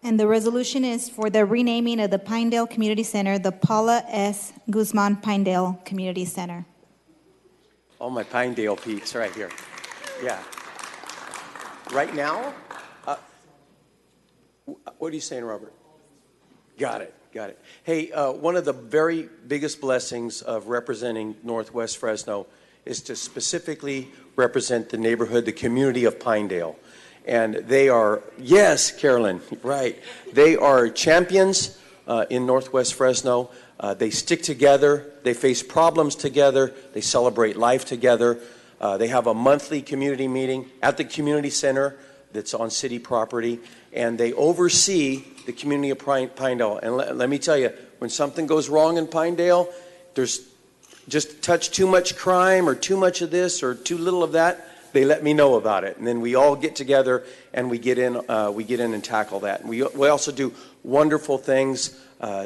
And the resolution is for the renaming of the Pinedale Community Center, the Paula S. Guzman Pinedale Community Center. All my Pinedale peeps right here. Yeah. Right now? What are you saying, Robert? Got it. Got it. Hey, one of the very biggest blessings of representing Northwest Fresno is to specifically represent the neighborhood, the community of Pinedale. And they are, yes, Carolyn, right. They are champions in Northwest Fresno. They stick together. They face problems together. They celebrate life together. They have a monthly community meeting at the community center that's on city property. And they oversee the community of Pinedale. And let me tell you, when something goes wrong in Pinedale, there's just touch too much crime or too much of this or too little of that, they let me know about it, and then we all get together and we get in and tackle that. And we also do wonderful things.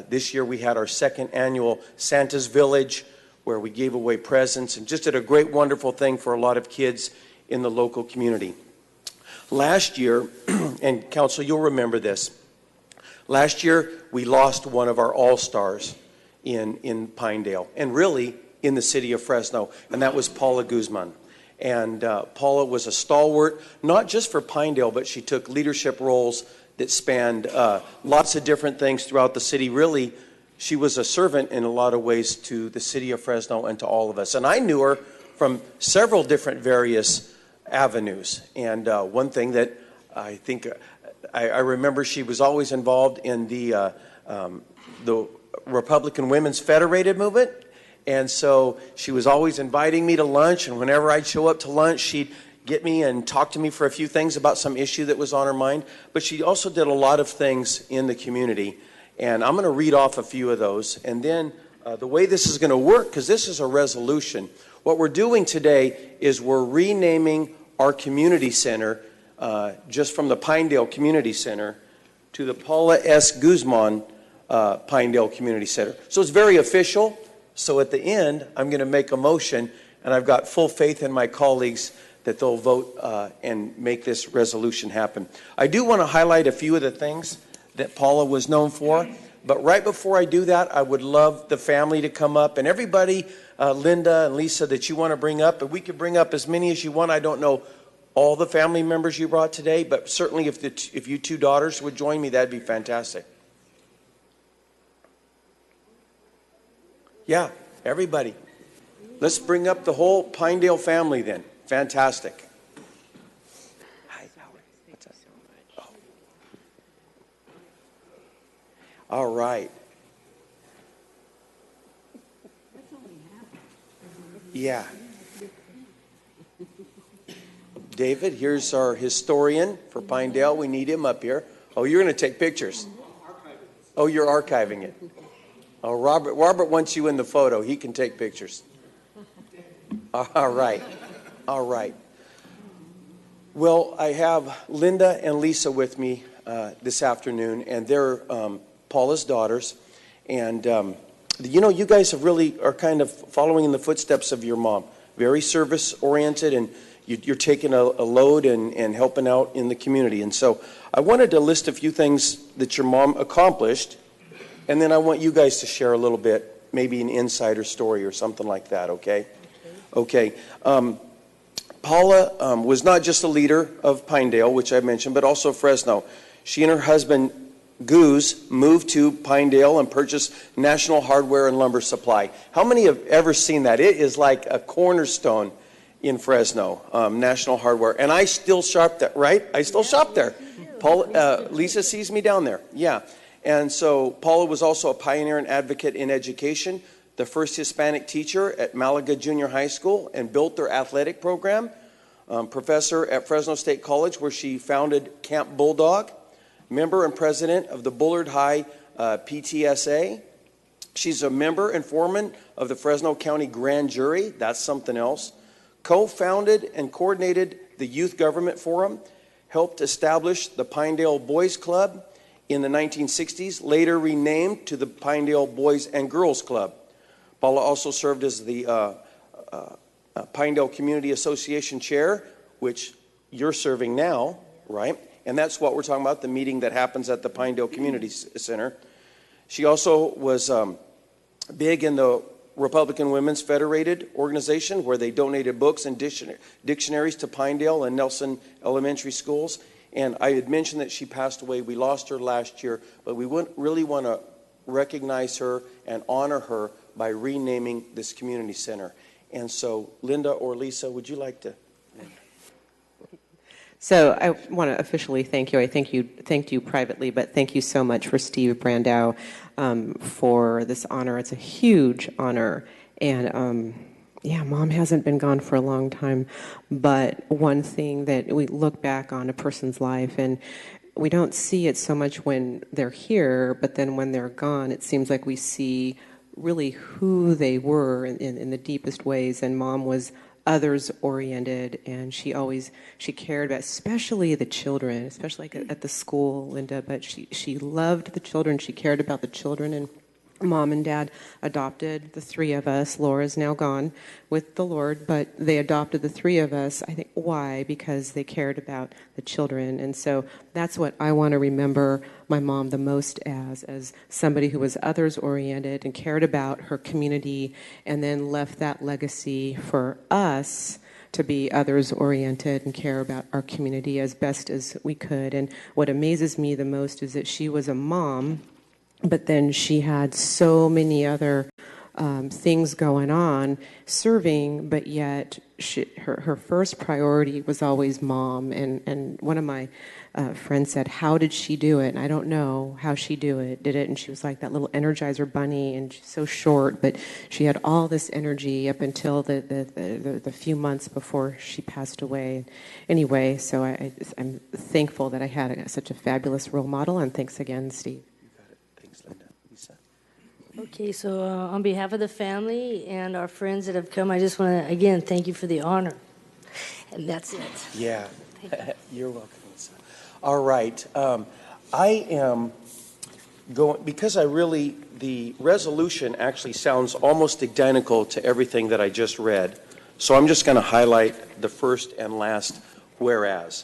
This year we had our second annual Santa's Village, where we gave away presents and just did a great, wonderful thing for a lot of kids in the local community. Last year, and Council, you'll remember this. Last year we lost one of our all-stars in Pinedale, and really in the city of Fresno, and that was Paula Guzman. And Paula was a stalwart, not just for Pinedale, but she took leadership roles that spanned lots of different things throughout the city. Really, she was a servant in a lot of ways to the city of Fresno and to all of us. And I knew her from several different various avenues. And one thing that I think I remember, she was always involved in the Republican Women's Federated movement. And so she was always inviting me to lunch, and whenever I'd show up to lunch, she'd get me and talk to me for a few things about some issue that was on her mind. But she also did a lot of things in the community, and I'm going to read off a few of those. And then the way this is going to work, because this is a resolution, what we're doing today is we're renaming our community center just from the Pinedale Community Center to the Paula S. Guzman Pinedale Community Center. So it's very official. So at the end, I'm going to make a motion, and I've got full faith in my colleagues that they'll vote and make this resolution happen. I do want to highlight a few of the things that Paula was known for, but right before I do that, I would love the family to come up, and everybody, Linda and Lisa, that you want to bring up, and we could bring up as many as you want. I don't know all the family members you brought today, but certainly if you two daughters would join me, that'd be fantastic. Yeah, everybody. Let's bring up the whole Pinedale family then. Fantastic. Hi, Howard. What's up? Oh. All right. Yeah. David, here's our historian for Pinedale. We need him up here. Oh, you're going to take pictures. Oh, you're archiving it. Oh, Robert wants you in the photo. He can take pictures. All right. All right. Well, I have Linda and Lisa with me this afternoon, and they're Paula's daughters. And, you guys are kind of following in the footsteps of your mom. Very service-oriented, and you're taking a load and helping out in the community. And so I wanted to list a few things that your mom accomplished, and then I want you guys to share a little bit, maybe an insider story or something like that, okay? Okay. Paula was not just a leader of Pinedale, which I mentioned, but also Fresno. She and her husband, Guz, moved to Pinedale and purchased National Hardware and Lumber Supply. How many have ever seen that? It is like a cornerstone in Fresno, National Hardware. And I still shop there, right? I still shop there. Lisa sees me down there. Yeah. And so Paula was also a pioneer and advocate in education, the first Hispanic teacher at Malaga Junior High School, and built their athletic program. Professor at Fresno State College, where she founded Camp Bulldog. Member and president of the Bullard High PTSA. She's a member and foreman of the Fresno County Grand Jury. That's something else. Co-founded and coordinated the Youth Government Forum. Helped establish the Pinedale Boys Club in the 1960s, later renamed to the Pinedale Boys and Girls Club. Paula also served as the Pinedale Community Association Chair, which you're serving now, right? And that's what we're talking about, the meeting that happens at the Pinedale Community Center. She also was big in the Republican Women's Federated organization, where they donated books and dictionaries to Pinedale and Nelson elementary schools. And I had mentioned that she passed away. We lost her last year, but we really want to recognize her and honor her by renaming this community center. And so, Linda or Lisa, would you like to? So I want to officially thank you. I thanked you privately, but thank you so much for Steve Brandow for this honor. It's a huge honor. And yeah, Mom hasn't been gone for a long time. But one thing that we look back on a person's life, and we don't see it so much when they're here, but then when they're gone, it seems like we see really who they were in the deepest ways. And Mom was others-oriented, and she cared about, especially the children, especially like at the school, Linda, but she loved the children. She cared about the children, and Mom and Dad adopted the three of us. Laura's now gone with the Lord, but they adopted the three of us. I think why? Because they cared about the children. And so that's what I want to remember my mom the most as somebody who was others-oriented and cared about her community, and then left that legacy for us to be others-oriented and care about our community as best as we could. And what amazes me the most is that she was a mom, but then she had so many other things going on, serving, but yet her first priority was always Mom. And one of my friends said, how did she do it? And I don't know how she did it. And she was like that little Energizer bunny, and she's so short, but she had all this energy up until the few months before she passed away. Anyway, so I'm thankful that I had such a fabulous role model, and thanks again, Steve. Okay, so on behalf of the family and our friends that have come, I just want to, again, thank you for the honor. And that's it. Yeah, you're welcome, Lisa. All right. I am going, because the resolution actually sounds almost identical to everything that I just read. So I'm just going to highlight the first and last whereas.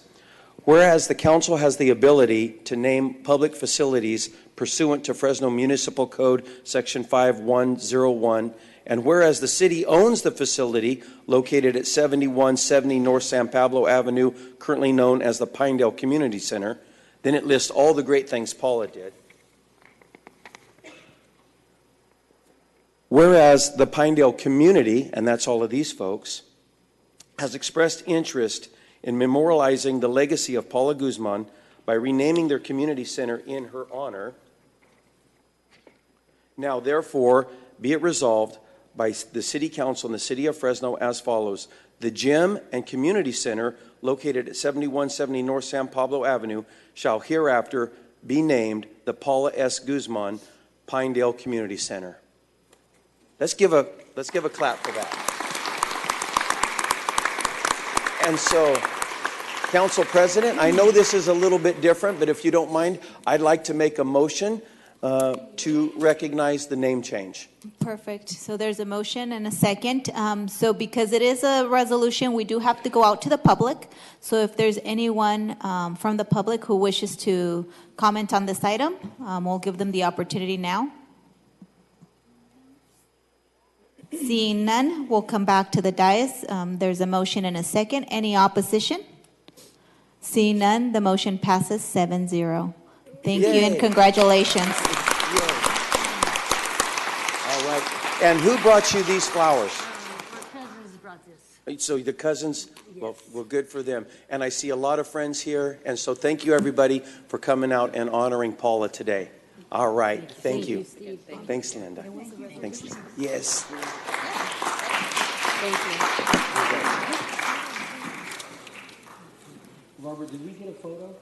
Whereas the council has the ability to name public facilities pursuant to Fresno Municipal Code Section 5101, and whereas the city owns the facility located at 7170 North San Pablo Avenue, currently known as the Pinedale Community Center, then it lists all the great things Paula did. Whereas the Pinedale community, and that's all of these folks, has expressed interest in memorializing the legacy of Paula Guzman by renaming their community center in her honor. Now, therefore, be it resolved by the City Council in the City of Fresno as follows. The gym and community center located at 7170 North San Pablo Avenue shall hereafter be named the Paula S. Guzman Pinedale Community Center. Let's give a clap for that. And so, Council President, I know this is a little bit different, but if you don't mind, I'd like to make a motion to recognize the name change. Perfect. So there's a motion and a second. So because it is a resolution, we do have to go out to the public. So if there's anyone from the public who wishes to comment on this item, we'll give them the opportunity now. Seeing none, we'll come back to the dais. There's a motion and a second. Any opposition? Seeing none, the motion passes 7-0. Thank you and congratulations. Yay. All right. And who brought you these flowers? Our cousins brought this. So the cousins, Yes. well, good for them. And I see a lot of friends here. And so thank you, everybody, for coming out and honoring Paula today. All right. Thank you. Steve. Thanks, Linda. Thanks, Linda. Yes. Thank you. Robert, did we get a photo?